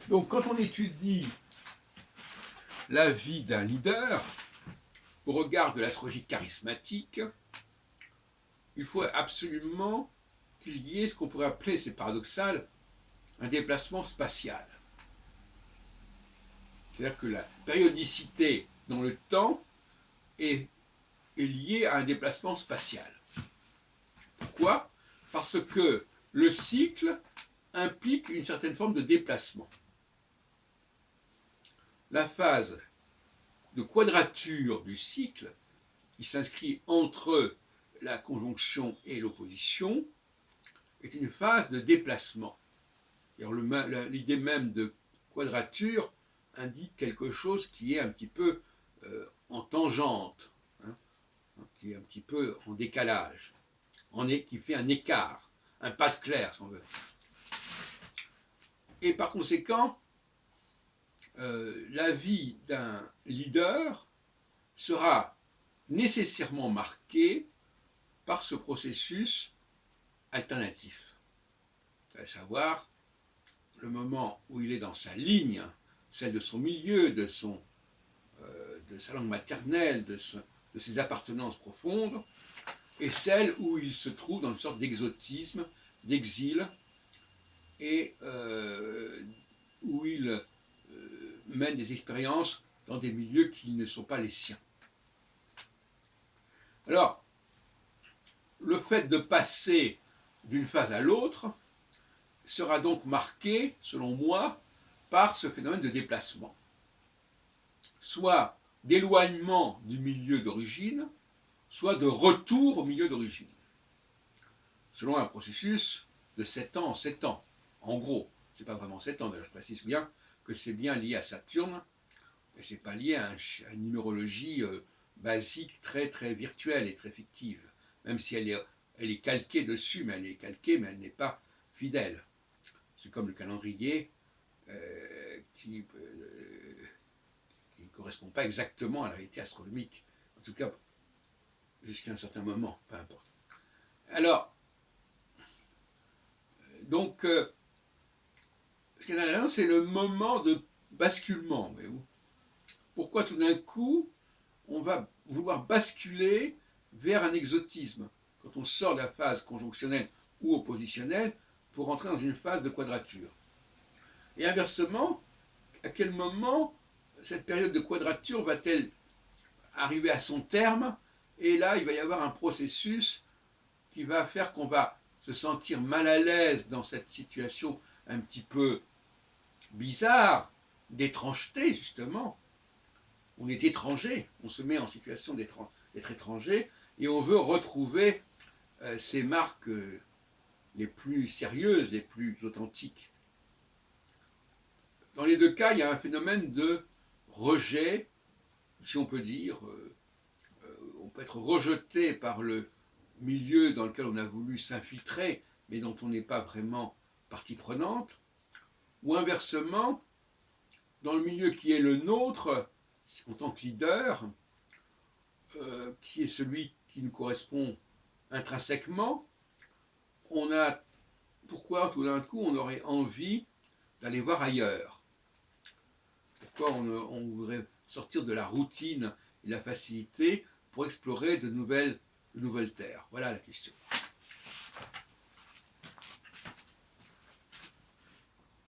Donc quand on étudie la vie d'un leader, au regard de l'astrologie charismatique, il faut absolument qu'il y ait ce qu'on pourrait appeler, c'est paradoxal, un déplacement spatial. C'est-à-dire que la périodicité dans le temps est liée à un déplacement spatial. Pourquoi? Parce que le cycle implique une certaine forme de déplacement. La phase de quadrature du cycle, qui s'inscrit entre la conjonction et l'opposition, est une phase de déplacement. L'idée même de quadrature indique quelque chose qui est un petit peu en tangente, hein, qui est un petit peu en décalage, qui fait un écart, un pas de clair, si on veut. Et par conséquent, la vie d'un leader sera nécessairement marquée par ce processus alternatif, à savoir le moment où il est dans sa ligne, celle de son milieu, de sa langue maternelle, de ses appartenances profondes, et celle où il se trouve dans une sorte d'exotisme, d'exil, et où il mène des expériences dans des milieux qui ne sont pas les siens. Alors, le fait de passer d'une phase à l'autre sera donc marqué, selon moi, par ce phénomène de déplacement, soit d'éloignement du milieu d'origine, soit de retour au milieu d'origine, selon un processus de 7 ans en 7 ans. En gros, ce n'est pas vraiment 7 ans, d'ailleurs je précise bien que c'est bien lié à Saturne, et ce n'est pas lié à une numérologie basique, très très virtuelle et très fictive, même si elle est calquée dessus, mais elle est calquée, mais elle n'est pas fidèle. C'est comme le calendrier qui ne correspond pas exactement à la réalité astronomique, en tout cas jusqu'à un certain moment, peu importe. Alors, donc, ce qui est intéressant, c'est le moment de basculement. Voyez-vous. Pourquoi tout d'un coup, on va vouloir basculer vers un exotisme, quand on sort de la phase conjonctionnelle ou oppositionnelle, pour entrer dans une phase de quadrature. Et inversement, à quel moment cette période de quadrature va-t-elle arriver à son terme? Et là, il va y avoir un processus qui va faire qu'on va se sentir mal à l'aise dans cette situation un petit peu bizarre, d'étrangeté justement. On est étranger, on se met en situation d'être étranger et on veut retrouver ces marques les plus sérieuses, les plus authentiques. Dans les deux cas, il y a un phénomène de rejet, si on peut dire. On peut être rejeté par le milieu dans lequel on a voulu s'infiltrer, mais dont on n'est pas vraiment partie prenante. Ou inversement, dans le milieu qui est le nôtre, en tant que leader, qui est celui qui nous correspond intrinsèquement, on a, pourquoi tout d'un coup on aurait envie d'aller voir ailleurs? Pourquoi on voudrait sortir de la routine et de la facilité pour explorer de nouvelles terres? Voilà la question.